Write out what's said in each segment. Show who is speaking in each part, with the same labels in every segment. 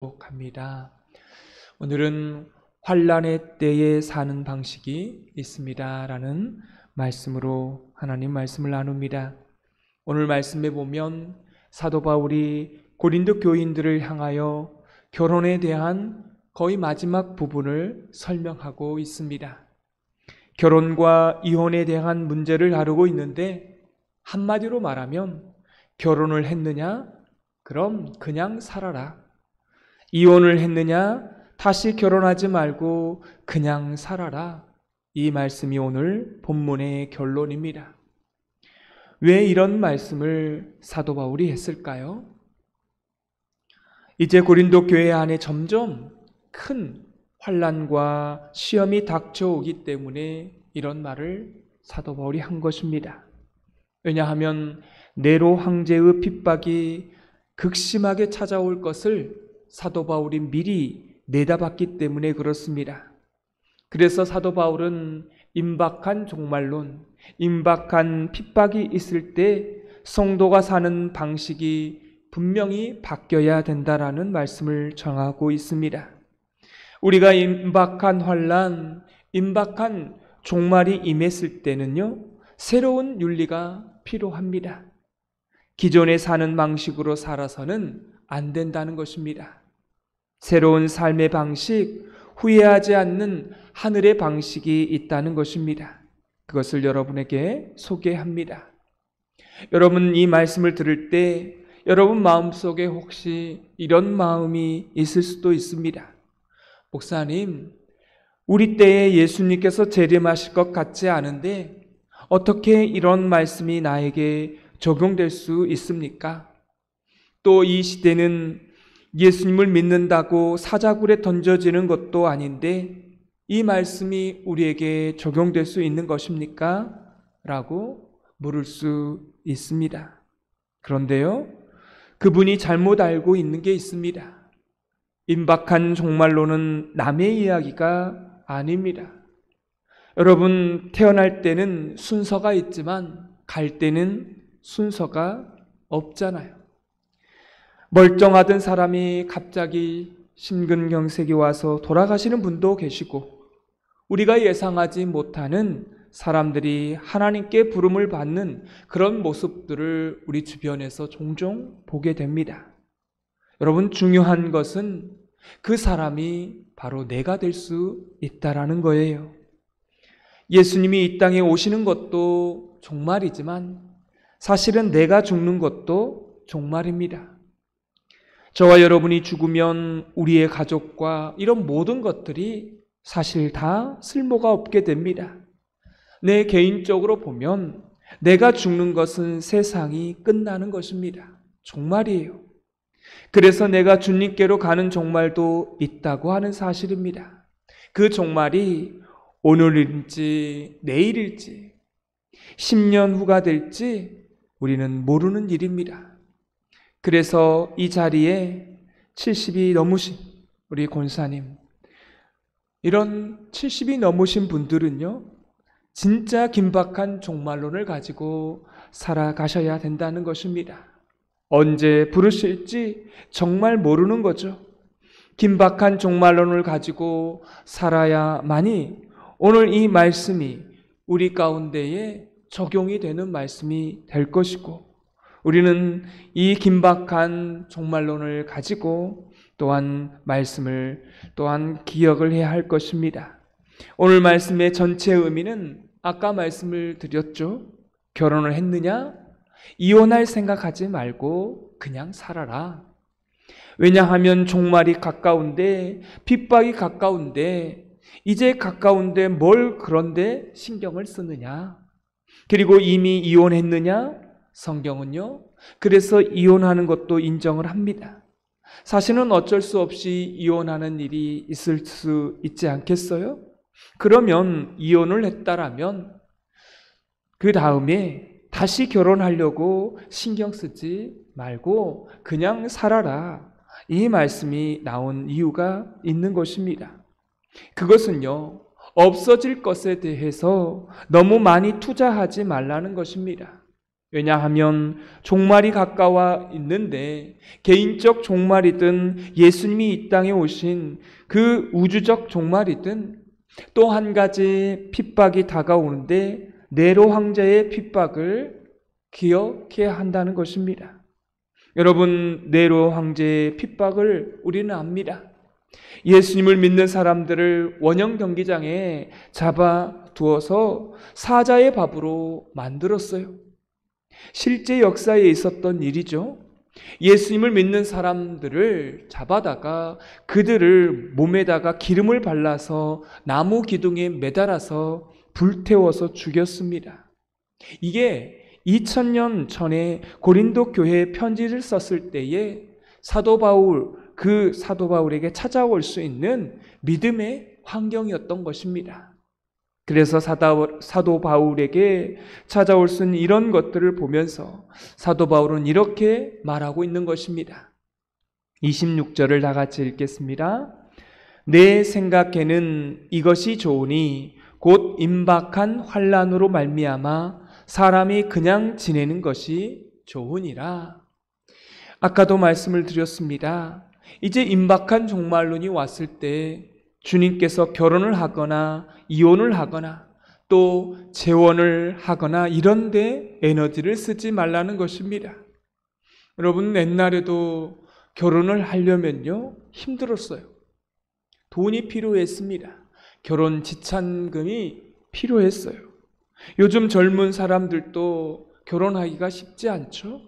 Speaker 1: 합니다. 오늘은 환난의 때에 사는 방식이 있습니다 라는 말씀으로 하나님 말씀을 나눕니다. 오늘 말씀에 보면 사도 바울이 고린도 교인들을 향하여 결혼에 대한 거의 마지막 부분을 설명하고 있습니다. 결혼과 이혼에 대한 문제를 다루고 있는데 한마디로 말하면 결혼을 했느냐? 그럼 그냥 살아라. 이혼을 했느냐? 다시 결혼하지 말고 그냥 살아라. 이 말씀이 오늘 본문의 결론입니다. 왜 이런 말씀을 사도 바울이 했을까요? 이제 고린도 교회 안에 점점 큰 환난과 시험이 닥쳐오기 때문에 이런 말을 사도 바울이 한 것입니다. 왜냐하면 네로 황제의 핍박이 극심하게 찾아올 것을 사도 바울이 미리 내다봤기 때문에 그렇습니다. 그래서 사도 바울은 임박한 종말론, 임박한 핍박이 있을 때 성도가 사는 방식이 분명히 바뀌어야 된다라는 말씀을 전하고 있습니다. 우리가 임박한 환난, 임박한 종말이 임했을 때는요, 새로운 윤리가 필요합니다. 기존에 사는 방식으로 살아서는 안 된다는 것입니다. 새로운 삶의 방식, 후회하지 않는 하늘의 방식이 있다는 것입니다. 그것을 여러분에게 소개합니다. 여러분 이 말씀을 들을 때 여러분 마음속에 혹시 이런 마음이 있을 수도 있습니다. 목사님, 우리 때에 예수님께서 재림하실 것 같지 않은데 어떻게 이런 말씀이 나에게 적용될 수 있습니까? 또 이 시대는 예수님을 믿는다고 사자굴에 던져지는 것도 아닌데 이 말씀이 우리에게 적용될 수 있는 것입니까? 라고 물을 수 있습니다. 그런데요, 그분이 잘못 알고 있는 게 있습니다. 임박한 종말론은 남의 이야기가 아닙니다. 여러분, 태어날 때는 순서가 있지만 갈 때는 순서가 없잖아요. 멀쩡하던 사람이 갑자기 심근경색이 와서 돌아가시는 분도 계시고, 우리가 예상하지 못하는 사람들이 하나님께 부름을 받는 그런 모습들을 우리 주변에서 종종 보게 됩니다. 여러분, 중요한 것은 그 사람이 바로 내가 될 수 있다라는 거예요. 예수님이 이 땅에 오시는 것도 종말이지만 사실은 내가 죽는 것도 종말입니다. 저와 여러분이 죽으면 우리의 가족과 이런 모든 것들이 사실 다 쓸모가 없게 됩니다. 내 개인적으로 보면 내가 죽는 것은 세상이 끝나는 것입니다. 종말이에요. 그래서 내가 주님께로 가는 종말도 있다고 하는 사실입니다. 그 종말이 오늘일지 내일일지 10년 후가 될지 우리는 모르는 일입니다. 그래서 이 자리에 70이 넘으신 우리 권사님, 이런 70이 넘으신 분들은요, 진짜 긴박한 종말론을 가지고 살아가셔야 된다는 것입니다. 언제 부르실지 정말 모르는 거죠. 긴박한 종말론을 가지고 살아야만이 오늘 이 말씀이 우리 가운데에 적용이 되는 말씀이 될 것이고, 우리는 이 긴박한 종말론을 가지고 또한 말씀을 또한 기억을 해야 할 것입니다. 오늘 말씀의 전체 의미는 아까 말씀을 드렸죠. 결혼을 했느냐? 이혼할 생각하지 말고 그냥 살아라. 왜냐하면 종말이 가까운데, 핍박이 가까운데, 이제 가까운데 뭘 그런데 신경을 쓰느냐? 그리고 이미 이혼했느냐? 성경은요, 그래서 이혼하는 것도 인정을 합니다. 사실은 어쩔 수 없이 이혼하는 일이 있을 수 있지 않겠어요? 그러면 이혼을 했다라면 그 다음에 다시 결혼하려고 신경 쓰지 말고 그냥 살아라. 이 말씀이 나온 이유가 있는 것입니다. 그것은요, 없어질 것에 대해서 너무 많이 투자하지 말라는 것입니다. 왜냐하면 종말이 가까워 있는데 개인적 종말이든 예수님이 이 땅에 오신 그 우주적 종말이든 또 한 가지 핍박이 다가오는데 네로 황제의 핍박을 기억해야 한다는 것입니다. 여러분, 네로 황제의 핍박을 우리는 압니다. 예수님을 믿는 사람들을 원형 경기장에 잡아두어서 사자의 밥으로 만들었어요. 실제 역사에 있었던 일이죠. 예수님을 믿는 사람들을 잡아다가 그들을 몸에다가 기름을 발라서 나무 기둥에 매달아서 불태워서 죽였습니다. 이게 2000년 전에 고린도 교회에 편지를 썼을 때에 사도 바울에게 찾아올 수 있는 믿음의 환경이었던 것입니다. 그래서 사도 바울에게 찾아올 수 있는 이런 것들을 보면서 사도 바울은 이렇게 말하고 있는 것입니다. 26절을 다 같이 읽겠습니다. 내 생각에는 이것이 좋으니 곧 임박한 환난으로 말미암아 사람이 그냥 지내는 것이 좋으니라. 아까도 말씀을 드렸습니다. 이제 임박한 종말론이 왔을 때 주님께서 결혼을 하거나 이혼을 하거나 또 재혼을 하거나 이런 데 에너지를 쓰지 말라는 것입니다. 여러분, 옛날에도 결혼을 하려면요 힘들었어요. 돈이 필요했습니다. 결혼 지참금이 필요했어요. 요즘 젊은 사람들도 결혼하기가 쉽지 않죠.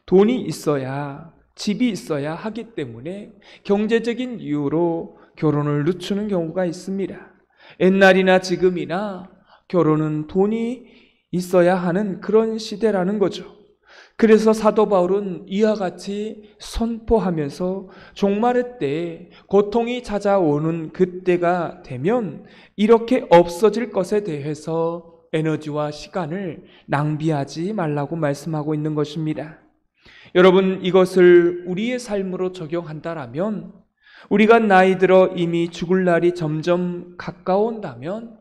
Speaker 1: 돈이 있어야, 집이 있어야 하기 때문에 경제적인 이유로 결혼을 늦추는 경우가 있습니다. 옛날이나 지금이나 결혼은 돈이 있어야 하는 그런 시대라는 거죠. 그래서 사도 바울은 이와 같이 선포하면서 종말의 때에 고통이 찾아오는 그때가 되면 이렇게 없어질 것에 대해서 에너지와 시간을 낭비하지 말라고 말씀하고 있는 것입니다. 여러분, 이것을 우리의 삶으로 적용한다라면, 우리가 나이 들어 이미 죽을 날이 점점 가까운다면,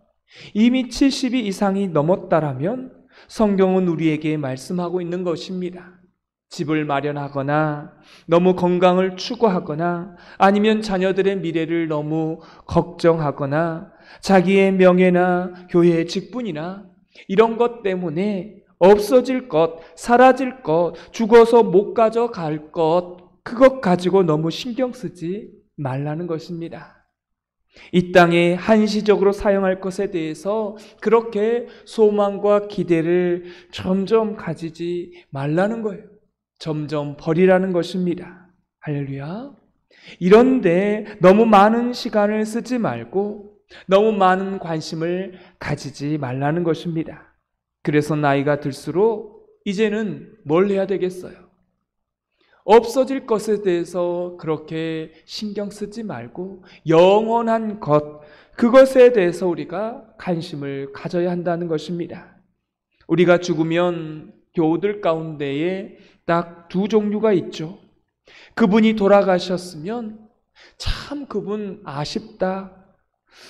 Speaker 1: 이미 70이 이상이 넘었다라면 성경은 우리에게 말씀하고 있는 것입니다. 집을 마련하거나 너무 건강을 추구하거나 아니면 자녀들의 미래를 너무 걱정하거나 자기의 명예나 교회의 직분이나 이런 것 때문에 없어질 것, 사라질 것, 죽어서 못 가져갈 것, 그것 가지고 너무 신경 쓰지 말라는 것입니다. 이 땅에 한시적으로 사용할 것에 대해서 그렇게 소망과 기대를 점점 가지지 말라는 거예요. 점점 버리라는 것입니다. 할렐루야. 이런데 너무 많은 시간을 쓰지 말고 너무 많은 관심을 가지지 말라는 것입니다. 그래서 나이가 들수록 이제는 뭘 해야 되겠어요? 없어질 것에 대해서 그렇게 신경 쓰지 말고 영원한 것, 그것에 대해서 우리가 관심을 가져야 한다는 것입니다. 우리가 죽으면 교우들 가운데에 딱 두 종류가 있죠. 그분이 돌아가셨으면 참 그분 아쉽다.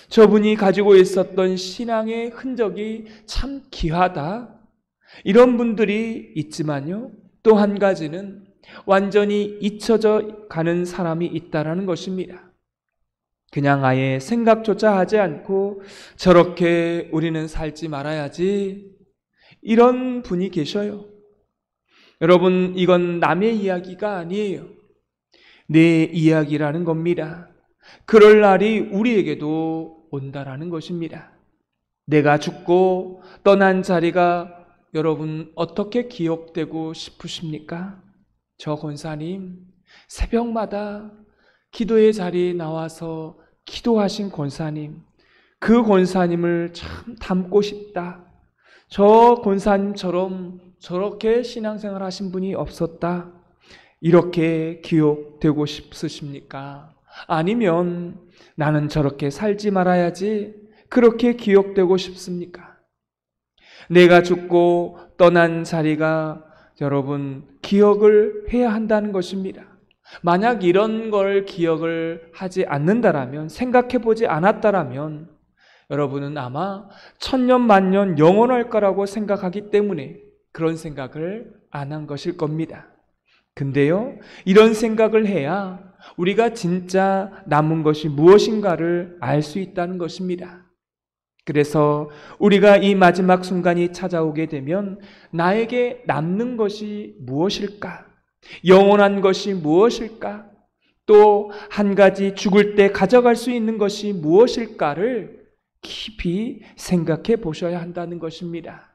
Speaker 1: 저분이 가지고 있었던 신앙의 흔적이 참 귀하다. 이런 분들이 있지만요. 또 한 가지는 완전히 잊혀져 가는 사람이 있다라는 것입니다. 그냥 아예 생각조차 하지 않고 저렇게 우리는 살지 말아야지, 이런 분이 계셔요. 여러분, 이건 남의 이야기가 아니에요. 내 이야기라는 겁니다. 그럴 날이 우리에게도 온다라는 것입니다. 내가 죽고 떠난 자리가 여러분 어떻게 기억되고 싶으십니까? 저 권사님, 새벽마다 기도의 자리에 나와서 기도하신 권사님, 그 권사님을 참 닮고 싶다. 저 권사님처럼 저렇게 신앙생활 하신 분이 없었다. 이렇게 기억되고 싶으십니까? 아니면 나는 저렇게 살지 말아야지, 그렇게 기억되고 싶습니까? 내가 죽고 떠난 자리가 여러분 기억을 해야 한다는 것입니다. 만약 이런 걸 기억을 하지 않는다라면, 생각해 보지 않았다라면 여러분은 아마 천년 만년 영원할 거라고 생각하기 때문에 그런 생각을 안 한 것일 겁니다. 근데요, 이런 생각을 해야 우리가 진짜 남은 것이 무엇인가를 알 수 있다는 것입니다. 그래서 우리가 이 마지막 순간이 찾아오게 되면 나에게 남는 것이 무엇일까? 영원한 것이 무엇일까? 또 한 가지 죽을 때 가져갈 수 있는 것이 무엇일까를 깊이 생각해 보셔야 한다는 것입니다.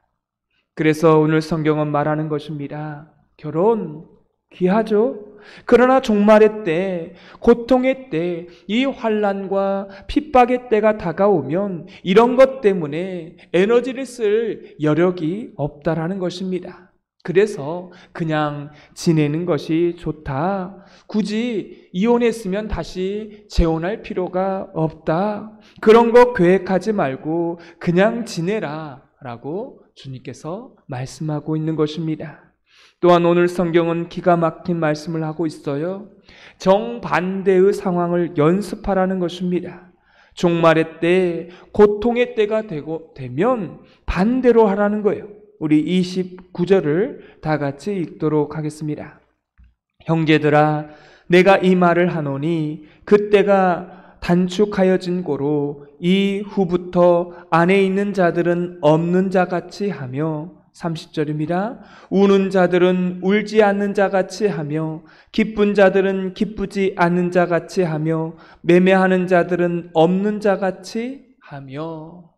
Speaker 1: 그래서 오늘 성경은 말하는 것입니다. 결혼 귀하죠? 그러나 종말의 때, 고통의 때, 이 환난과 핍박의 때가 다가오면 이런 것 때문에 에너지를 쓸 여력이 없다라는 것입니다. 그래서 그냥 지내는 것이 좋다. 굳이 이혼했으면 다시 재혼할 필요가 없다. 그런 거 계획하지 말고 그냥 지내라 라고 주님께서 말씀하고 있는 것입니다. 또한 오늘 성경은 기가 막힌 말씀을 하고 있어요. 정반대의 상황을 연습하라는 것입니다. 종말의 때, 고통의 때가 되면 반대로 하라는 거예요. 우리 29절을 다 같이 읽도록 하겠습니다. 형제들아, 내가 이 말을 하노니 그때가 단축하여진 고로 이후부터 안에 있는 자들은 없는 자같이 하며 30절입니다. 우는 자들은 울지 않는 자같이 하며 기쁜 자들은 기쁘지 않는 자같이 하며 매매하는 자들은 없는 자같이 하며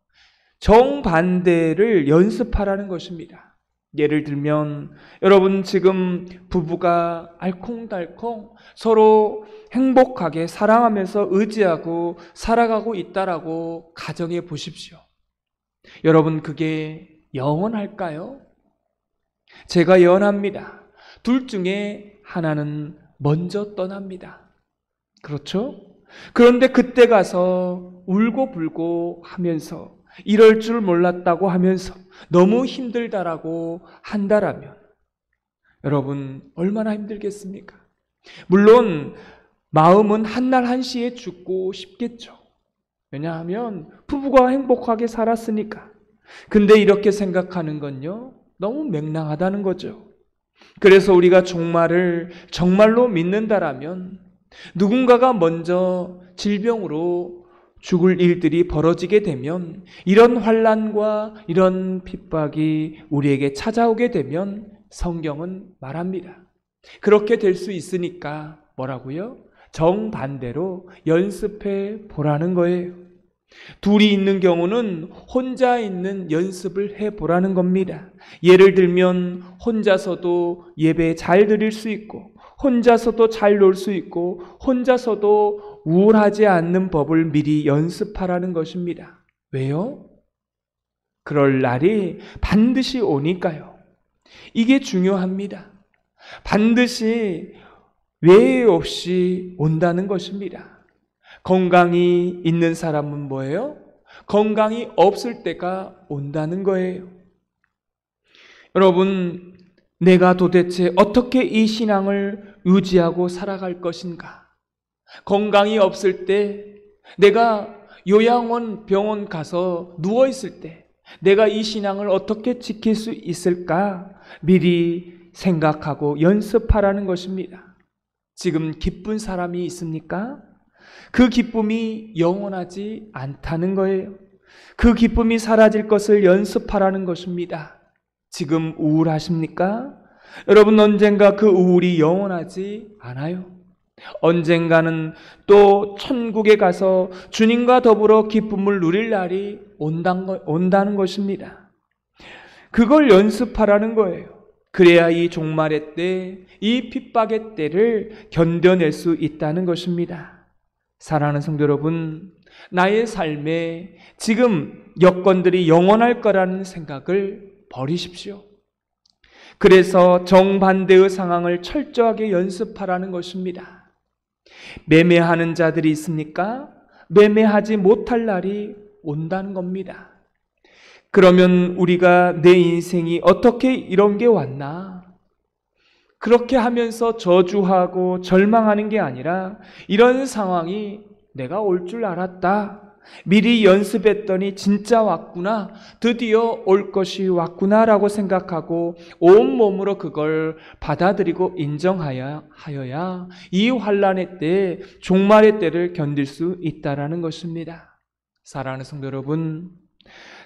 Speaker 1: 정반대를 연습하라는 것입니다. 예를 들면 여러분 지금 부부가 알콩달콩 서로 행복하게 사랑하면서 의지하고 살아가고 있다라고 가정해 보십시오. 여러분 그게 영원할까요? 제가 예언합니다. 둘 중에 하나는 먼저 떠납니다. 그렇죠? 그런데 그때 가서 울고불고 하면서 이럴 줄 몰랐다고 하면서 너무 힘들다라고 한다라면 여러분 얼마나 힘들겠습니까? 물론 마음은 한날 한시에 죽고 싶겠죠. 왜냐하면 부부가 행복하게 살았으니까. 근데 이렇게 생각하는 건요, 너무 맹랑하다는 거죠. 그래서 우리가 종말을 정말로 믿는다라면 누군가가 먼저 질병으로 죽을 일들이 벌어지게 되면 이런 환난과 이런 핍박이 우리에게 찾아오게 되면 성경은 말합니다. 그렇게 될 수 있으니까 뭐라고요? 정반대로 연습해 보라는 거예요. 둘이 있는 경우는 혼자 있는 연습을 해보라는 겁니다. 예를 들면 혼자서도 예배 잘 드릴 수 있고 혼자서도 잘 놀 수 있고 혼자서도 우울하지 않는 법을 미리 연습하라는 것입니다. 왜요? 그럴 날이 반드시 오니까요. 이게 중요합니다. 반드시 외에 없이 온다는 것입니다. 건강이 있는 사람은 뭐예요? 건강이 없을 때가 온다는 거예요. 여러분, 내가 도대체 어떻게 이 신앙을 유지하고 살아갈 것인가? 건강이 없을 때, 내가 요양원 병원 가서 누워있을 때 내가 이 신앙을 어떻게 지킬 수 있을까? 미리 생각하고 연습하라는 것입니다. 지금 기쁜 사람이 있습니까? 그 기쁨이 영원하지 않다는 거예요. 그 기쁨이 사라질 것을 연습하라는 것입니다. 지금 우울하십니까? 여러분 언젠가 그 우울이 영원하지 않아요. 언젠가는 또 천국에 가서 주님과 더불어 기쁨을 누릴 날이 온다는 것입니다. 그걸 연습하라는 거예요. 그래야 이 종말의 때, 이 핍박의 때를 견뎌낼 수 있다는 것입니다. 사랑하는 성도 여러분, 나의 삶에 지금 여건들이 영원할 거라는 생각을 버리십시오. 그래서 정반대의 상황을 철저하게 연습하라는 것입니다. 매매하는 자들이 있습니까? 매매하지 못할 날이 온다는 겁니다. 그러면 우리가 내 인생이 어떻게 이런 게 왔나? 그렇게 하면서 저주하고 절망하는 게 아니라 이런 상황이 내가 올 줄 알았다. 미리 연습했더니 진짜 왔구나, 드디어 올 것이 왔구나라고 생각하고 온몸으로 그걸 받아들이고 인정하여야 이 환난의 때, 종말의 때를 견딜 수 있다라는 것입니다. 사랑하는 성도 여러분,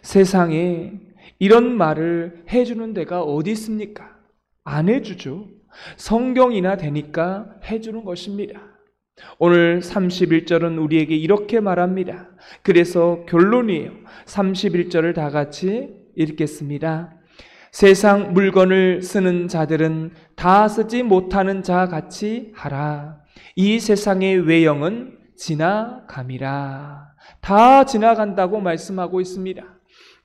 Speaker 1: 세상에 이런 말을 해주는 데가 어디 있습니까? 안 해주죠. 성경이나 되니까 해주는 것입니다. 오늘 31절은 우리에게 이렇게 말합니다. 그래서 결론이에요. 31절을 다 같이 읽겠습니다. 세상 물건을 쓰는 자들은 다 쓰지 못하는 자 같이 하라. 이 세상의 외형은 지나감이라. 다 지나간다고 말씀하고 있습니다.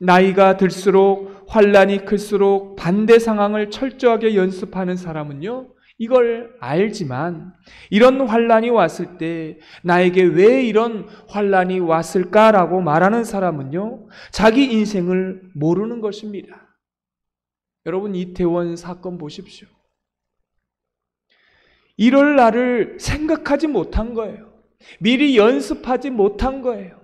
Speaker 1: 나이가 들수록, 환난이 클수록 반대 상황을 철저하게 연습하는 사람은요, 이걸 알지만 이런 환난이 왔을 때 나에게 왜 이런 환난이 왔을까라고 말하는 사람은요, 자기 인생을 모르는 것입니다. 여러분, 이태원 사건 보십시오. 이럴 날을 생각하지 못한 거예요. 미리 연습하지 못한 거예요.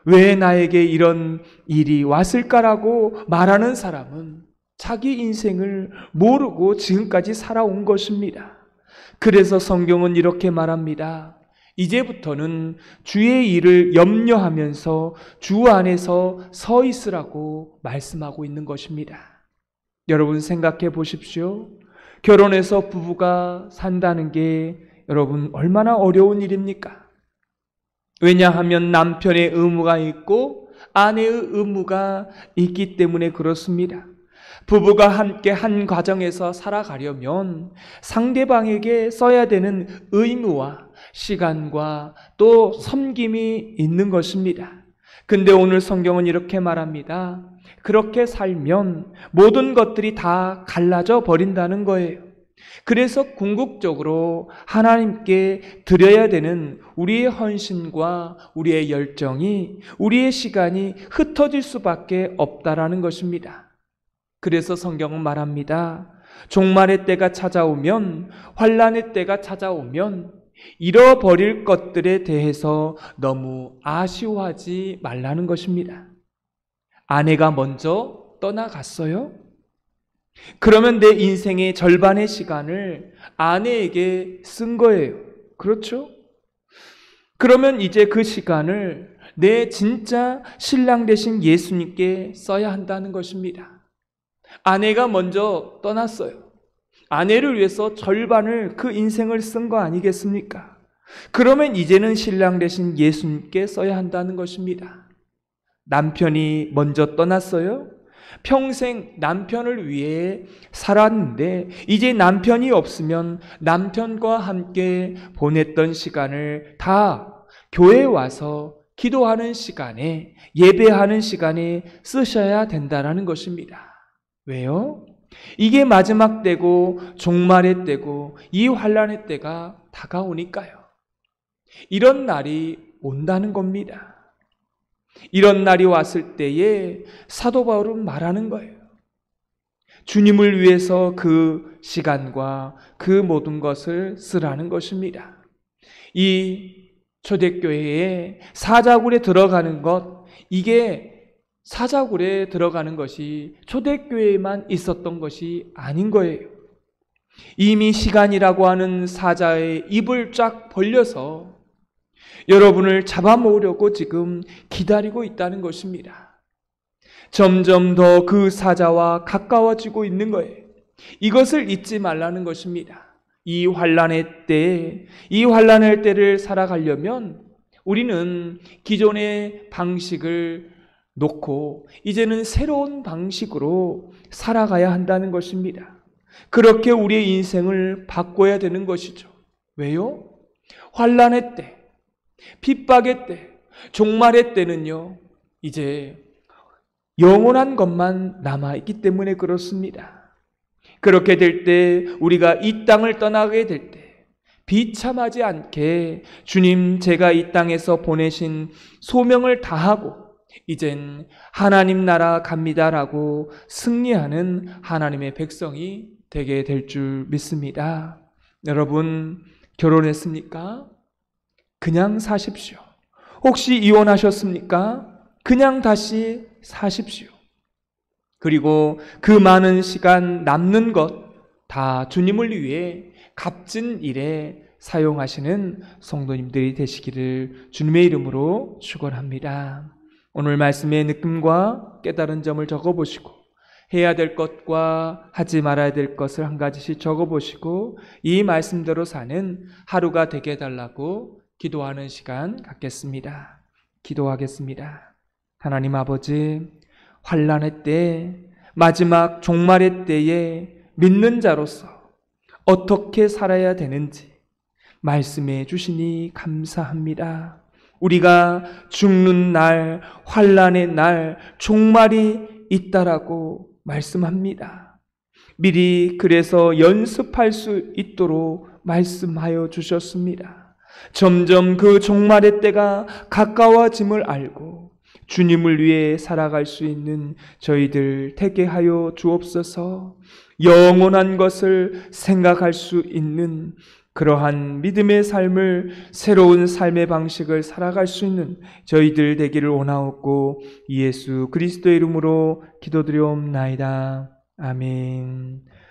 Speaker 1: 왜 나에게 이런 일이 왔을까라고 말하는 사람은 자기 인생을 모르고 지금까지 살아온 것입니다. 그래서 성경은 이렇게 말합니다. 이제부터는 주의 일을 염려하면서 주 안에서 서 있으라고 말씀하고 있는 것입니다. 여러분, 생각해 보십시오. 결혼해서 부부가 산다는 게 여러분 얼마나 어려운 일입니까? 왜냐하면 남편의 의무가 있고 아내의 의무가 있기 때문에 그렇습니다. 부부가 함께 한 가정에서 살아가려면 상대방에게 써야 되는 의무와 시간과 또 섬김이 있는 것입니다. 근데 오늘 성경은 이렇게 말합니다. 그렇게 살면 모든 것들이 다 갈라져 버린다는 거예요. 그래서 궁극적으로 하나님께 드려야 되는 우리의 헌신과 우리의 열정이, 우리의 시간이 흩어질 수밖에 없다라는 것입니다. 그래서 성경은 말합니다. 종말의 때가 찾아오면, 환난의 때가 찾아오면 잃어버릴 것들에 대해서 너무 아쉬워하지 말라는 것입니다. 아내가 먼저 떠나갔어요? 그러면 내 인생의 절반의 시간을 아내에게 쓴 거예요. 그렇죠? 그러면 이제 그 시간을 내 진짜 신랑 되신 예수님께 써야 한다는 것입니다. 아내가 먼저 떠났어요. 아내를 위해서 절반을 그 인생을 쓴 거 아니겠습니까? 그러면 이제는 신랑 되신 예수님께 써야 한다는 것입니다. 남편이 먼저 떠났어요? 평생 남편을 위해 살았는데 이제 남편이 없으면 남편과 함께 보냈던 시간을 다 교회에 와서 기도하는 시간에, 예배하는 시간에 쓰셔야 된다는 것입니다. 왜요? 이게 마지막 때고 종말의 때고 이 환난의 때가 다가오니까요. 이런 날이 온다는 겁니다. 이런 날이 왔을 때에 사도 바울은 말하는 거예요. 주님을 위해서 그 시간과 그 모든 것을 쓰라는 것입니다. 이 초대교회에 사자굴에 들어가는 것, 이게 사자굴에 들어가는 것이 초대교회에만 있었던 것이 아닌 거예요. 이미 시간이라고 하는 사자의 입을 쫙 벌려서 여러분을 잡아먹으려고 지금 기다리고 있다는 것입니다. 점점 더 그 사자와 가까워지고 있는 거예요. 이것을 잊지 말라는 것입니다. 이 환난의 때, 이 환난의 때를 살아가려면 우리는 기존의 방식을 놓고 이제는 새로운 방식으로 살아가야 한다는 것입니다. 그렇게 우리의 인생을 바꿔야 되는 것이죠. 왜요? 환난의 때, 핍박의 때, 종말의 때는요, 이제 영원한 것만 남아있기 때문에 그렇습니다. 그렇게 될 때, 우리가 이 땅을 떠나게 될 때, 비참하지 않게 주님, 제가 이 땅에서 보내신 소명을 다하고 이젠 하나님 나라 갑니다라고 승리하는 하나님의 백성이 되게 될 줄 믿습니다. 여러분, 결혼했습니까? 그냥 사십시오. 혹시 이혼하셨습니까? 그냥 다시 사십시오. 그리고 그 많은 시간 남는 것 다 주님을 위해 값진 일에 사용하시는 성도님들이 되시기를 주님의 이름으로 축원합니다. 오늘 말씀의 느낌과 깨달은 점을 적어보시고 해야 될 것과 하지 말아야 될 것을 한 가지씩 적어보시고 이 말씀대로 사는 하루가 되게 해달라고 기도하는 시간 갖겠습니다. 기도하겠습니다. 하나님 아버지, 환난의 때, 마지막 종말의 때에 믿는 자로서 어떻게 살아야 되는지 말씀해 주시니 감사합니다. 우리가 죽는 날, 환난의 날, 종말이 있다라고 말씀합니다. 미리 그래서 연습할 수 있도록 말씀하여 주셨습니다. 점점 그 종말의 때가 가까워짐을 알고 주님을 위해 살아갈 수 있는 저희들 되게 하여 주옵소서. 영원한 것을 생각할 수 있는 그러한 믿음의 삶을, 새로운 삶의 방식을 살아갈 수 있는 저희들 되기를 원하옵고 예수 그리스도의 이름으로 기도드리옵나이다. 아멘.